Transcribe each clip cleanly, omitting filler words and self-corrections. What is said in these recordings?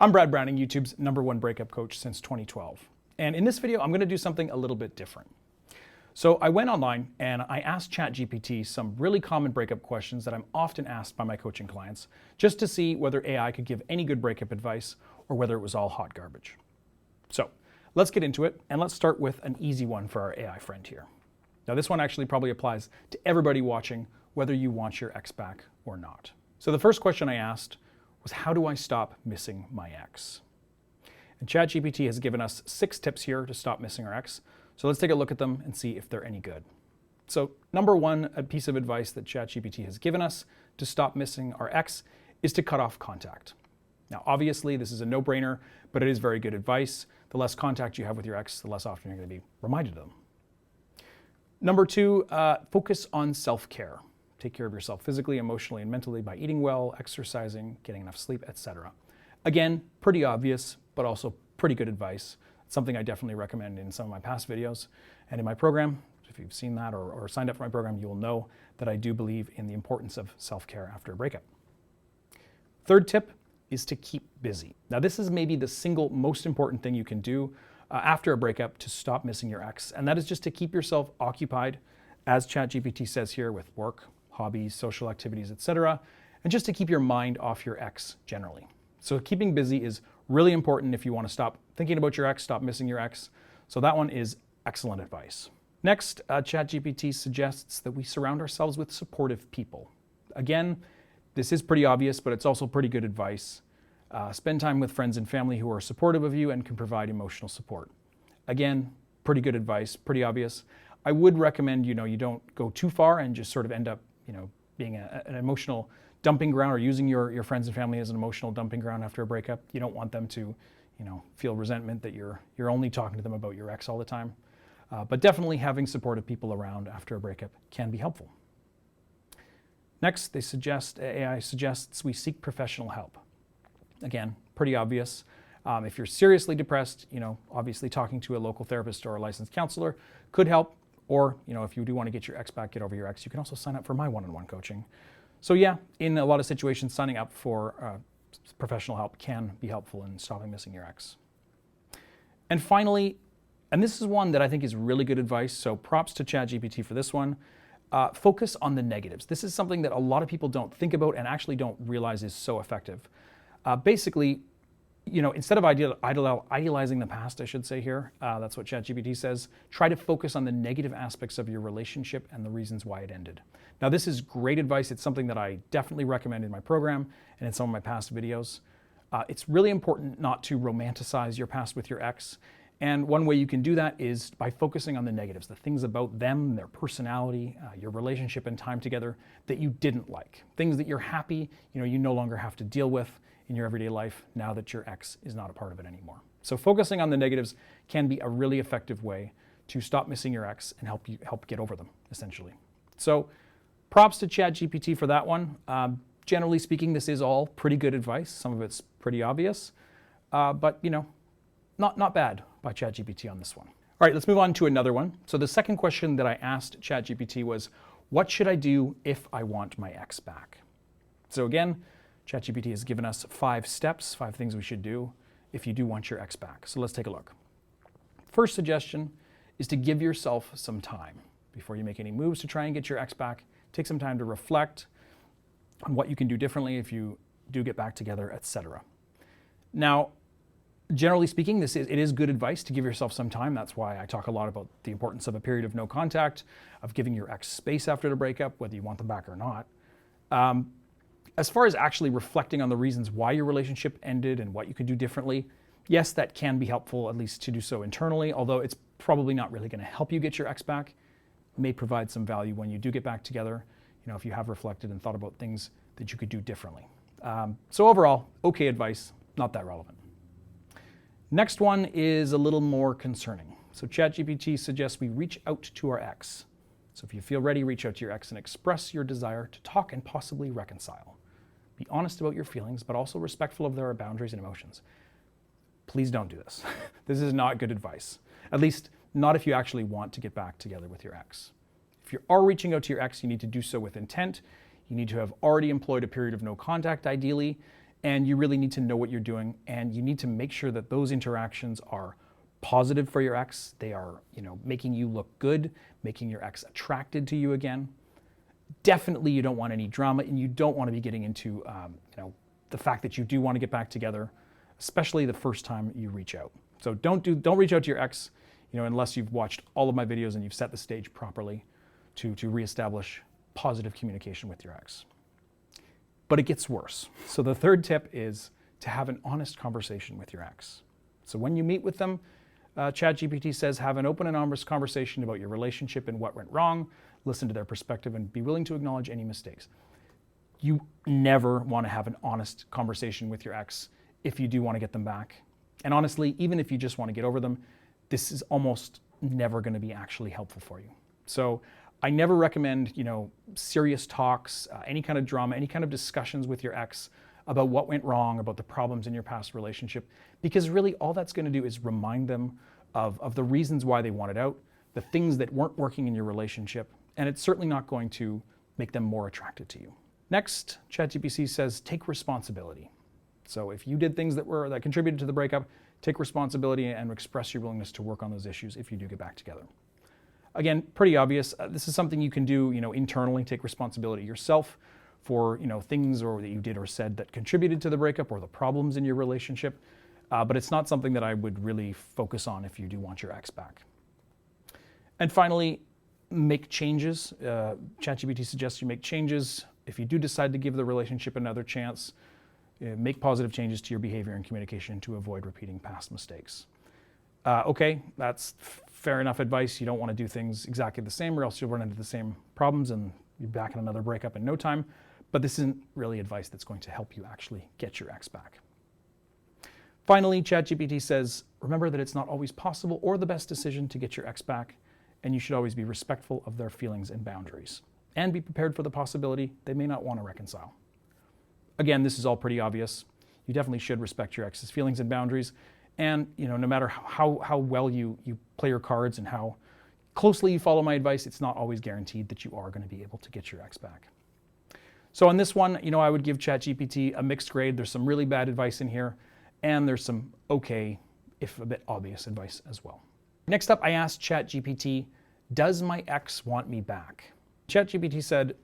I'm Brad Browning, YouTube's #1 breakup coach since 2012. And in this video, I'm going to do something a little bit different. So I went online and I asked ChatGPT some really common breakup questions that I'm often asked by my coaching clients, just to see whether AI could give any good breakup advice or whether it was all hot garbage. So let's get into it, and let's start with an easy one for our AI friend here. Now this one actually probably applies to everybody watching, whether you want your ex back or not. So the first question I asked was, how do I stop missing my ex? And ChatGPT has given us 6 tips here to stop missing our ex. So let's take a look at them and see if they're any good. So number 1, a piece of advice that ChatGPT has given us to stop missing our ex is to cut off contact. Now, obviously, this is a no-brainer, but it is very good advice. The less contact you have with your ex, the less often you're going to be reminded of them. Number 2, focus on self-care. Take care of yourself physically, emotionally, and mentally by eating well, exercising, getting enough sleep, etc. Again, pretty obvious, but also pretty good advice. It's something I definitely recommend in some of my past videos and in my program. If you've seen that or signed up for my program, you will know that I do believe in the importance of self-care after a breakup. Third tip is to keep busy. Now, this is maybe the single most important thing you can do after a breakup to stop missing your ex, and that is just to keep yourself occupied, as ChatGPT says here, with work, hobbies, social activities, etc., and just to keep your mind off your ex generally. So keeping busy is really important if you want to stop thinking about your ex, stop missing your ex. So that one is excellent advice. Next, ChatGPT suggests that we surround ourselves with supportive people. Again, this is pretty obvious, but it's also pretty good advice. Spend time with friends and family who are supportive of you and can provide emotional support. Again, pretty good advice, pretty obvious. I would recommend, you don't go too far and just sort of end up, being an emotional dumping ground or using your friends and family as an emotional dumping ground after a breakup. You don't want them to, feel resentment that you're only talking to them about your ex all the time. But definitely having supportive people around after a breakup can be helpful. Next, AI suggests we seek professional help. Again, pretty obvious. If you're seriously depressed, obviously talking to a local therapist or a licensed counselor could help. Or, if you do want to get your ex back, get over your ex, you can also sign up for my one-on-one coaching. So yeah, in a lot of situations, signing up for professional help can be helpful in stopping missing your ex. And finally, and this is one that I think is really good advice, so props to ChatGPT for this one, focus on the negatives. This is something that a lot of people don't think about and actually don't realize is so effective. Basically, instead of idealizing the past, I should say here, that's what ChatGPT says, try to focus on the negative aspects of your relationship and the reasons why it ended. Now, this is great advice. It's something that I definitely recommend in my program and in some of my past videos. It's really important not to romanticize your past with your ex. And one way you can do that is by focusing on the negatives, the things about them, their personality, your relationship and time together that you didn't like. Things that you're happy, you no longer have to deal with in your everyday life now that your ex is not a part of it anymore. So focusing on the negatives can be a really effective way to stop missing your ex and help get over them, essentially. So props to ChatGPT for that one. Generally speaking, this is all pretty good advice. Some of it's pretty obvious, but not bad by ChatGPT on this one. All right, let's move on to another one. So the second question that I asked ChatGPT was, what should I do if I want my ex back? So again, ChatGPT has given us 5 steps, 5 things we should do if you do want your ex back. So let's take a look. First suggestion is to give yourself some time. Before you make any moves to try and get your ex back, take some time to reflect on what you can do differently if you do get back together, etc. Now, generally speaking, it is good advice to give yourself some time. That's why I talk a lot about the importance of a period of no contact, of giving your ex space after the breakup, whether you want them back or not. As far as actually reflecting on the reasons why your relationship ended and what you could do differently, yes, that can be helpful, at least to do so internally, although it's probably not really going to help you get your ex back. It may provide some value when you do get back together, if you have reflected and thought about things that you could do differently. So overall, okay advice, not that relevant. Next one is a little more concerning. So ChatGPT suggests we reach out to our ex. So if you feel ready, reach out to your ex and express your desire to talk and possibly reconcile. Be honest about your feelings, but also respectful of their boundaries and emotions. Please don't do this. This is not good advice. At least not if you actually want to get back together with your ex. If you are reaching out to your ex, you need to do so with intent. You need to have already employed a period of no contact, ideally, and you really need to know what you're doing, and you need to make sure that those interactions are positive for your ex. They are, making you look good, making your ex attracted to you again. Definitely you don't want any drama, and you don't want to be getting into, the fact that you do want to get back together, especially the first time you reach out. So don't reach out to your ex, unless you've watched all of my videos and you've set the stage properly to reestablish positive communication with your ex. But it gets worse. So the third tip is to have an honest conversation with your ex. So when you meet with them, ChatGPT says have an open and honest conversation about your relationship and what went wrong, listen to their perspective, and be willing to acknowledge any mistakes. You never want to have an honest conversation with your ex if you do want to get them back. And honestly, even if you just want to get over them, this is almost never going to be actually helpful for you. So I never recommend, serious talks, any kind of drama, any kind of discussions with your ex about what went wrong, about the problems in your past relationship, because really all that's going to do is remind them of the reasons why they wanted out, the things that weren't working in your relationship, and it's certainly not going to make them more attracted to you. Next, ChatGPT says take responsibility. So if you did things that contributed to the breakup, take responsibility and express your willingness to work on those issues if you do get back together. Again, pretty obvious. This is something you can do, internally. Take responsibility yourself for, things that you did or said that contributed to the breakup or the problems in your relationship. But it's not something that I would really focus on if you do want your ex back. And finally, make changes. ChatGPT suggests you make changes. If you do decide to give the relationship another chance, make positive changes to your behavior and communication to avoid repeating past mistakes. Okay, that's fair enough advice. You don't want to do things exactly the same, or else you'll run into the same problems and be back in another breakup in no time. But this isn't really advice that's going to help you actually get your ex back. Finally, ChatGPT says, remember that it's not always possible or the best decision to get your ex back, and you should always be respectful of their feelings and boundaries, and be prepared for the possibility they may not want to reconcile. Again, this is all pretty obvious. You definitely should respect your ex's feelings and boundaries, and no matter how well you play your cards and how closely you follow my advice, it's not always guaranteed that you are going to be able to get your ex back. So on this one, I would give ChatGPT a mixed grade. There's some really bad advice in here, and there's some okay, if a bit obvious advice as well. Next up, I asked ChatGPT, does my ex want me back? ChatGPT said,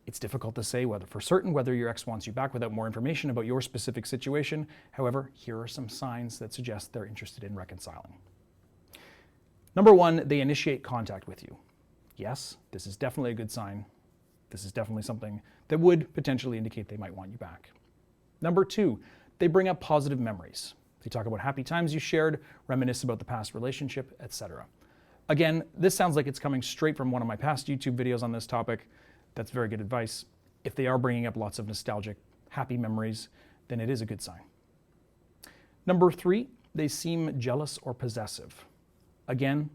it's difficult to say for certain whether your ex wants you back without more information about your specific situation. However, here are some signs that suggest they're interested in reconciling. Number one, they initiate contact with you. Yes, this is definitely a good sign. This is definitely something that would potentially indicate they might want you back. Number two, they bring up positive memories. They talk about happy times you shared, reminisce about the past relationship, etc. Again, this sounds like it's coming straight from one of my past YouTube videos on this topic. That's very good advice. If they are bringing up lots of nostalgic, happy memories, then it is a good sign. Number three, they seem jealous or possessive. Again,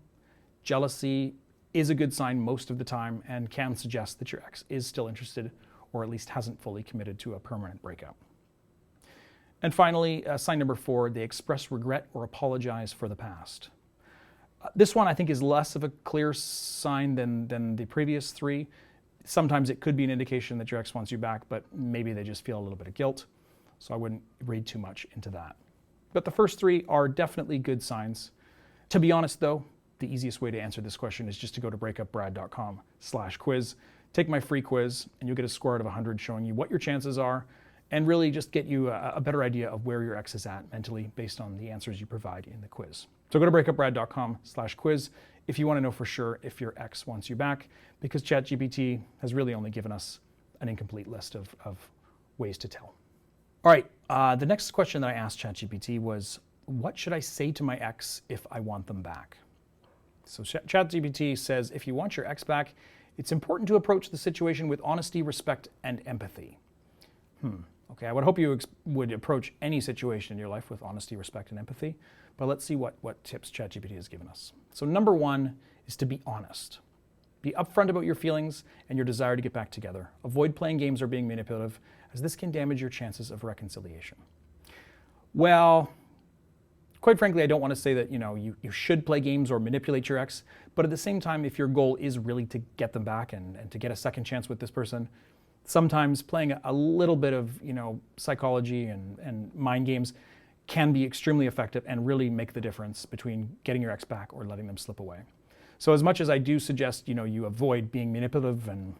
jealousy is a good sign most of the time and can suggest that your ex is still interested or at least hasn't fully committed to a permanent breakup. And finally, sign number four, they express regret or apologize for the past. This one I think is less of a clear sign than the previous three. Sometimes it could be an indication that your ex wants you back, but maybe they just feel a little bit of guilt. So I wouldn't read too much into that. But the first three are definitely good signs. To be honest though, the easiest way to answer this question is just to go to breakupbrad.com/quiz, take my free quiz, and you'll get a score out of 100 showing you what your chances are, and really just get you a better idea of where your ex is at mentally based on the answers you provide in the quiz. So go to breakupbrad.com/quiz if you want to know for sure if your ex wants you back, because ChatGPT has really only given us an incomplete list of ways to tell. All right, the next question that I asked ChatGPT was, what should I say to my ex if I want them back? So ChatGPT says, if you want your ex back, it's important to approach the situation with honesty, respect, and empathy. Okay, I would hope you would approach any situation in your life with honesty, respect, and empathy, but let's see what tips ChatGPT has given us. So number one is to be honest. Be upfront about your feelings and your desire to get back together. Avoid playing games or being manipulative, as this can damage your chances of reconciliation. Well, quite frankly, I don't want to say that you should play games or manipulate your ex, but at the same time, if your goal is really to get them back and to get a second chance with this person, Sometimes playing a little bit of psychology and mind games can be extremely effective and really make the difference between getting your ex back or letting them slip away. So as much as I do suggest you avoid being manipulative and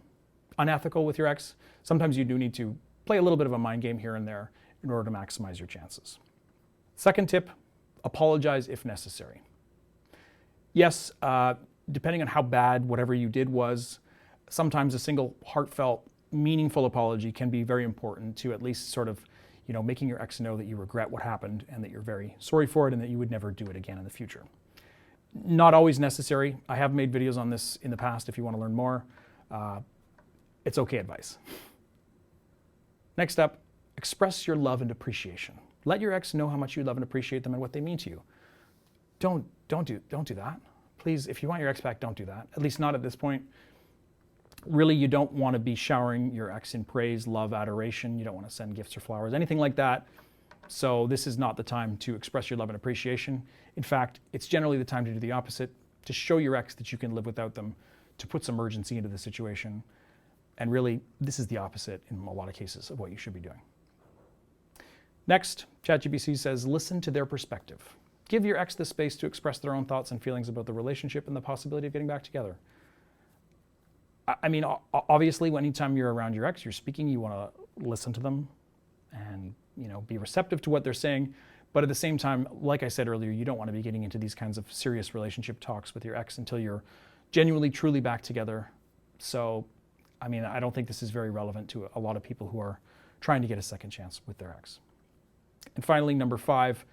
unethical with your ex, sometimes you do need to play a little bit of a mind game here and there in order to maximize your chances. Second tip, apologize if necessary. Yes, depending on how bad whatever you did was, sometimes a single heartfelt, meaningful apology can be very important to at least sort of, making your ex know that you regret what happened and that you're very sorry for it and that you would never do it again in the future. Not always necessary. I have made videos on this in the past if you want to learn more. It's okay advice. Next up, express your love and appreciation. Let your ex know how much you love and appreciate them and what they mean to you. Don't do that. Please, if you want your ex back, don't do that. At least not at this point. Really, you don't want to be showering your ex in praise, love, adoration. You don't want to send gifts or flowers, anything like that. So this is not the time to express your love and appreciation. In fact, it's generally the time to do the opposite, to show your ex that you can live without them, to put some urgency into the situation. And really, this is the opposite in a lot of cases of what you should be doing. Next, ChatGPT says, listen to their perspective. Give your ex the space to express their own thoughts and feelings about the relationship and the possibility of getting back together. I mean, obviously, anytime you're around your ex, you're speaking, you want to listen to them and, be receptive to what they're saying. But at the same time, like I said earlier, you don't want to be getting into these kinds of serious relationship talks with your ex until you're genuinely, truly back together. So, I mean, I don't think this is very relevant to a lot of people who are trying to get a second chance with their ex. And finally, number 5,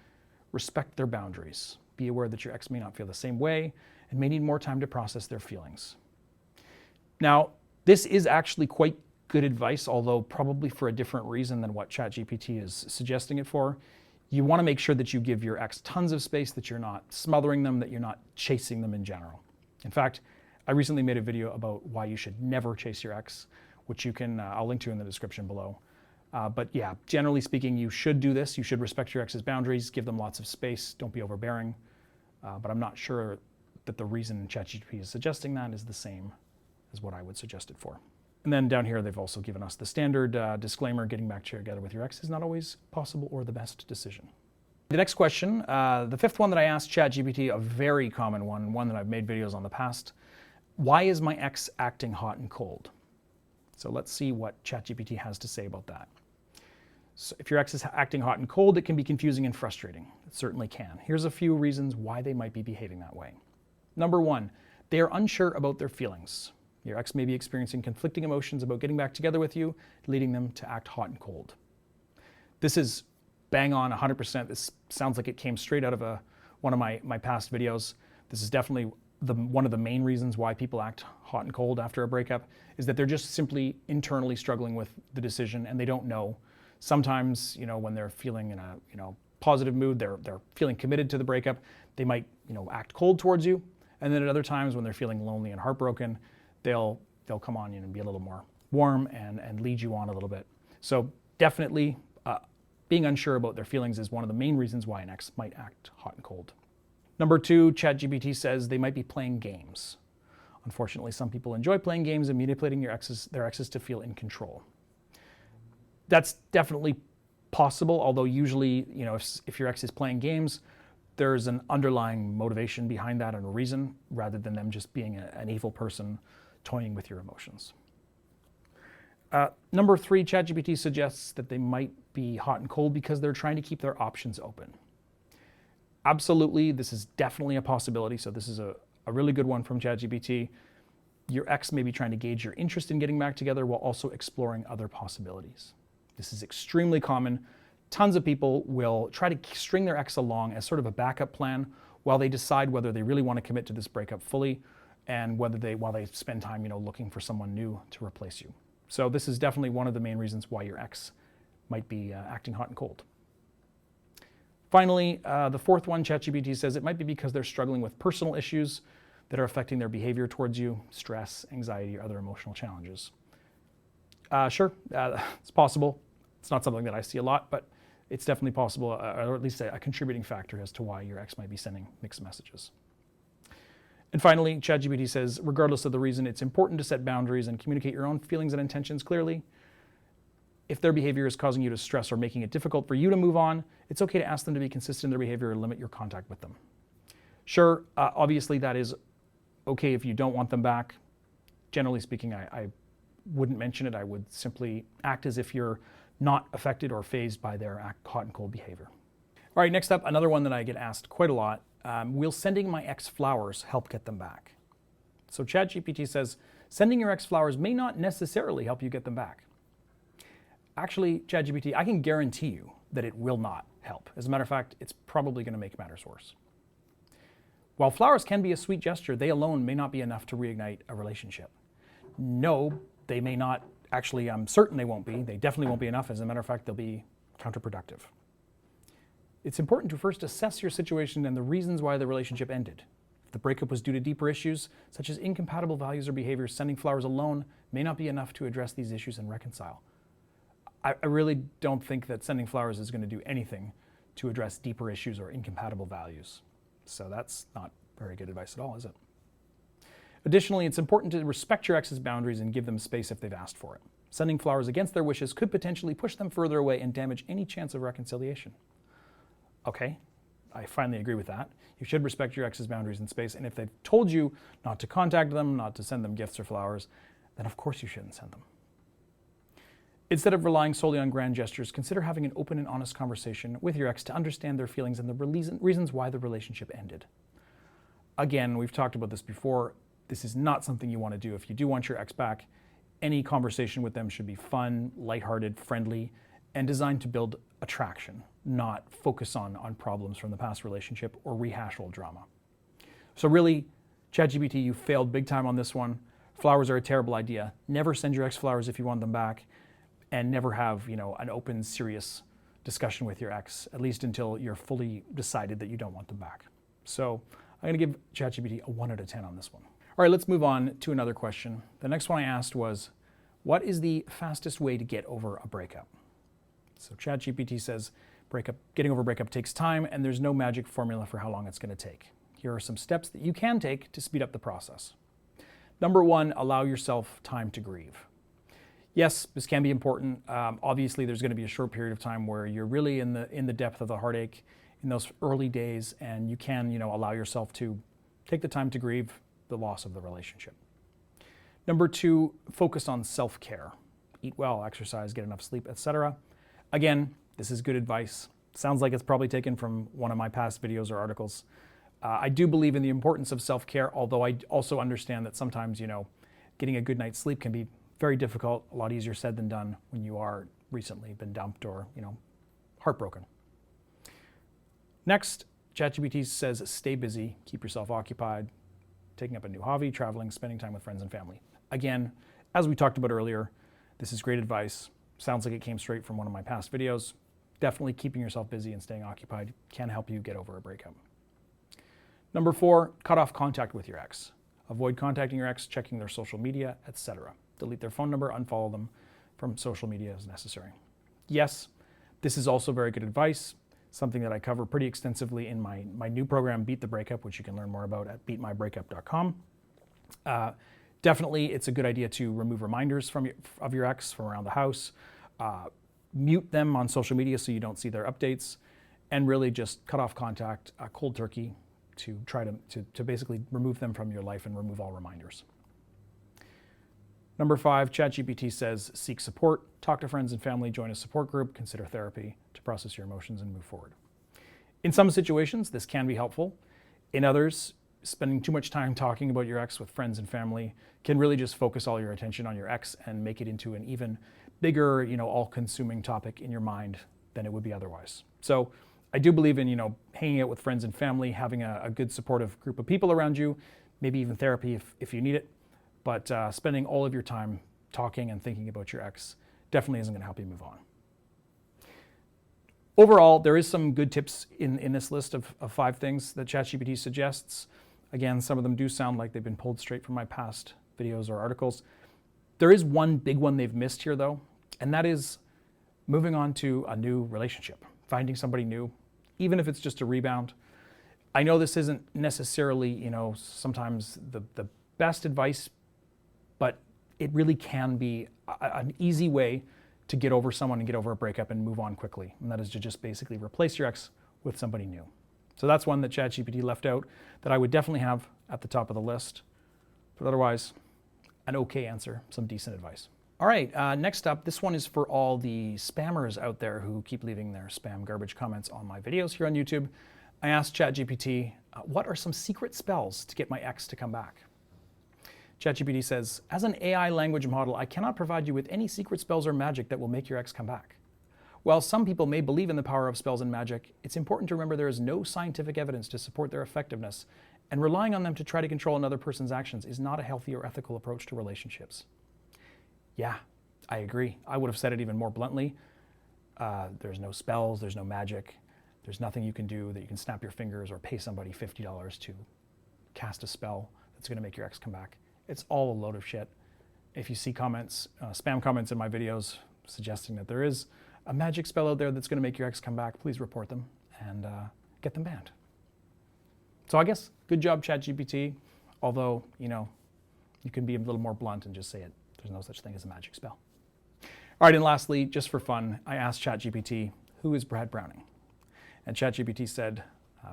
respect their boundaries. Be aware that your ex may not feel the same way and may need more time to process their feelings. Now, this is actually quite good advice, although probably for a different reason than what ChatGPT is suggesting it for. You want to make sure that you give your ex tons of space, that you're not smothering them, that you're not chasing them in general. In fact, I recently made a video about why you should never chase your ex, which you can, I'll link to in the description below. But yeah, generally speaking, you should do this. You should respect your ex's boundaries, give them lots of space, don't be overbearing. But I'm not sure that the reason ChatGPT is suggesting that is the same as what I would suggest it for. And then down here, they've also given us the standard disclaimer, getting back together with your ex is not always possible or the best decision. The next question, the 5th one that I asked ChatGPT, a very common one that I've made videos on in the past. Why is my ex acting hot and cold? So let's see what ChatGPT has to say about that. So if your ex is acting hot and cold, it can be confusing and frustrating. It certainly can. Here's a few reasons why they might be behaving that way. Number 1, they are unsure about their feelings. Your ex may be experiencing conflicting emotions about getting back together with you, leading them to act hot and cold. This is bang on 100%. This sounds like it came straight out of one of my past videos. This is definitely one of the main reasons why people act hot and cold after a breakup, is that they're just simply internally struggling with the decision and they don't know. Sometimes, when they're feeling in a positive mood, they're feeling committed to the breakup, they might, act cold towards you. And then at other times when they're feeling lonely and heartbroken, they'll come on and be a little more warm and lead you on a little bit. So definitely being unsure about their feelings is one of the main reasons why an ex might act hot and cold. Number 2, ChatGPT says they might be playing games. Unfortunately, some people enjoy playing games and manipulating their exes to feel in control. That's definitely possible, although usually, if your ex is playing games, there's an underlying motivation behind that and a reason, rather than them just being an evil person toying with your emotions. Number 3, ChatGPT suggests that they might be hot and cold because they're trying to keep their options open. Absolutely, this is definitely a possibility. So this is a really good one from ChatGPT. Your ex may be trying to gauge your interest in getting back together while also exploring other possibilities. This is extremely common. Tons of people will try to string their ex along as sort of a backup plan while they decide whether they really want to commit to this breakup fully and while they spend time, looking for someone new to replace you. So this is definitely one of the main reasons why your ex might be acting hot and cold. Finally, the 4th one, ChatGPT says it might be because they're struggling with personal issues that are affecting their behavior towards you, stress, anxiety, or other emotional challenges. Sure, it's possible. It's not something that I see a lot, but it's definitely possible, or at least a contributing factor as to why your ex might be sending mixed messages. And finally, ChatGPT says, regardless of the reason, it's important to set boundaries and communicate your own feelings and intentions clearly. If their behavior is causing you to stress or making it difficult for you to move on, it's okay to ask them to be consistent in their behavior and limit your contact with them. Sure, obviously that is okay if you don't want them back. Generally speaking, I wouldn't mention it. I would simply act as if you're not affected or fazed by their hot and cold behavior. All right, next up, another one that I get asked quite a lot. Will sending my ex flowers help get them back? So ChatGPT says, sending your ex flowers may not necessarily help you get them back. Actually, ChatGPT, I can guarantee you that it will not help. As a matter of fact, it's probably going to make matters worse. While flowers can be a sweet gesture, they alone may not be enough to reignite a relationship. No, they may not. Actually, I'm certain they won't be. They definitely won't be enough. As a matter of fact, they'll be counterproductive. It's important to first assess your situation and the reasons why the relationship ended. If the breakup was due to deeper issues, such as incompatible values or behaviors, sending flowers alone may not be enough to address these issues and reconcile. I really don't think that sending flowers is going to do anything to address deeper issues or incompatible values. So that's not very good advice at all, is it? Additionally, it's important to respect your ex's boundaries and give them space if they've asked for it. Sending flowers against their wishes could potentially push them further away and damage any chance of reconciliation. Okay, I finally agree with that. You should respect your ex's boundaries and space, and if they've told you not to contact them, not to send them gifts or flowers, then of course you shouldn't send them. Instead of relying solely on grand gestures, consider having an open and honest conversation with your ex to understand their feelings and the reasons why the relationship ended. Again, we've talked about this before. This is not something you want to do. If you do want your ex back, any conversation with them should be fun, lighthearted, friendly, and designed to build attraction, not focus on problems from the past relationship or rehash old drama. So really, ChatGPT, you failed big time on this one. Flowers are a terrible idea. Never send your ex flowers if you want them back, and never have, an open, serious discussion with your ex, at least until you're fully decided that you don't want them back. So I'm going to give ChatGPT a 1 out of 10 on this one. All right, let's move on to another question. The next one I asked was, what is the fastest way to get over a breakup? So ChatGPT says, getting over a breakup takes time, and there's no magic formula for how long it's going to take. Here are some steps that you can take to speed up the process. Number 1, allow yourself time to grieve. Yes, this can be important. Obviously, there's going to be a short period of time where you're really in the depth of the heartache in those early days, and you can, allow yourself to take the time to grieve the loss of the relationship. Number 2, focus on self-care. Eat well, exercise, get enough sleep, etc. Again, this is good advice. Sounds like it's probably taken from one of my past videos or articles. I do believe in the importance of self-care, although I also understand that sometimes, getting a good night's sleep can be very difficult, a lot easier said than done when you are recently been dumped or, heartbroken. Next, ChatGPT says stay busy, keep yourself occupied, taking up a new hobby, traveling, spending time with friends and family. Again, as we talked about earlier, this is great advice. Sounds like it came straight from one of my past videos. Definitely keeping yourself busy and staying occupied can help you get over a breakup. Number 4, cut off contact with your ex. Avoid contacting your ex, checking their social media, etc. Delete their phone number, unfollow them from social media as necessary. Yes, this is also very good advice, something that I cover pretty extensively in my new program, Beat the Breakup, which you can learn more about at beatmybreakup.com. Definitely, it's a good idea to remove reminders of your ex from around the house, mute them on social media so you don't see their updates, and really just cut off contact, cold turkey, to try to basically remove them from your life and remove all reminders. Number 5, ChatGPT says seek support, talk to friends and family, join a support group, consider therapy to process your emotions and move forward. In some situations, this can be helpful. In others, spending too much time talking about your ex with friends and family can really just focus all your attention on your ex and make it into an even bigger, all-consuming topic in your mind than it would be otherwise. So I do believe in, hanging out with friends and family, having a good supportive group of people around you, maybe even therapy if you need it. But spending all of your time talking and thinking about your ex definitely isn't going to help you move on. Overall, there is some good tips in this list of 5 things that ChatGPT suggests. Again, some of them do sound like they've been pulled straight from my past videos or articles. There is one big one they've missed here, though, and that is moving on to a new relationship, finding somebody new, even if it's just a rebound. I know this isn't necessarily, sometimes the best advice, but it really can be an easy way to get over someone and get over a breakup and move on quickly. And that is to just basically replace your ex with somebody new. So that's one that ChatGPT left out that I would definitely have at the top of the list. But otherwise, an okay answer, some decent advice. All right, next up, this one is for all the spammers out there who keep leaving their spam garbage comments on my videos here on YouTube. I asked ChatGPT, what are some secret spells to get my ex to come back? ChatGPT says, as an AI language model, I cannot provide you with any secret spells or magic that will make your ex come back. While some people may believe in the power of spells and magic, it's important to remember there is no scientific evidence to support their effectiveness, and relying on them to try to control another person's actions is not a healthy or ethical approach to relationships. Yeah, I agree. I would have said it even more bluntly. There's no spells, there's no magic, there's nothing you can do that you can snap your fingers or pay somebody $50 to cast a spell that's going to make your ex come back. It's all a load of shit. If you see comments, spam comments in my videos suggesting that there is a magic spell out there that's going to make your ex come back, please report them and get them banned. So I guess good job, ChatGPT. Although, you can be a little more blunt and just say it. There's no such thing as a magic spell. All right, and lastly, just for fun, I asked ChatGPT, who is Brad Browning? And ChatGPT said,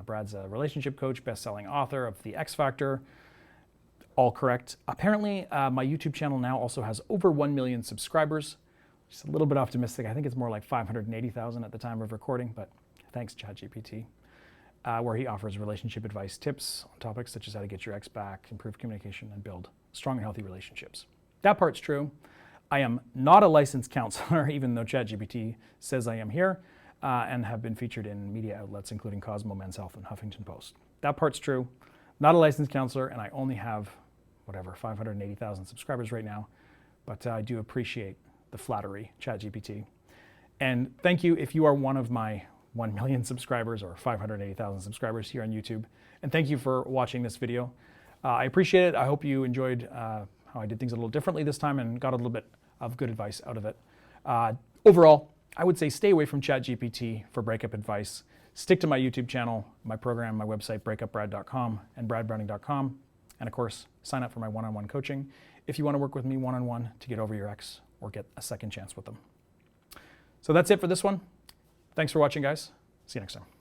Brad's a relationship coach, best-selling author of The X Factor. All correct. Apparently, my YouTube channel now also has over 1 million subscribers. Just a little bit optimistic. I think it's more like 580,000 at the time of recording, but thanks, ChatGPT, where he offers relationship advice tips on topics such as how to get your ex back, improve communication, and build strong and healthy relationships. That part's true. I am not a licensed counselor, even though ChatGPT says I am here, and have been featured in media outlets, including Cosmo, Men's Health, and Huffington Post. That part's true. Not a licensed counselor, and I only have, 580,000 subscribers right now. But I do appreciate the flattery, ChatGPT. And thank you if you are one of my 1 million subscribers or 580,000 subscribers here on YouTube. And thank you for watching this video. I appreciate it. I hope you enjoyed how I did things a little differently this time and got a little bit of good advice out of it. Overall, I would say stay away from ChatGPT for breakup advice. Stick to my YouTube channel, my program, my website, breakupbrad.com and bradbrowning.com. And of course, sign up for my one-on-one coaching if you want to work with me one-on-one to get over your ex or get a second chance with them. So that's it for this one. Thanks for watching, guys. See you next time.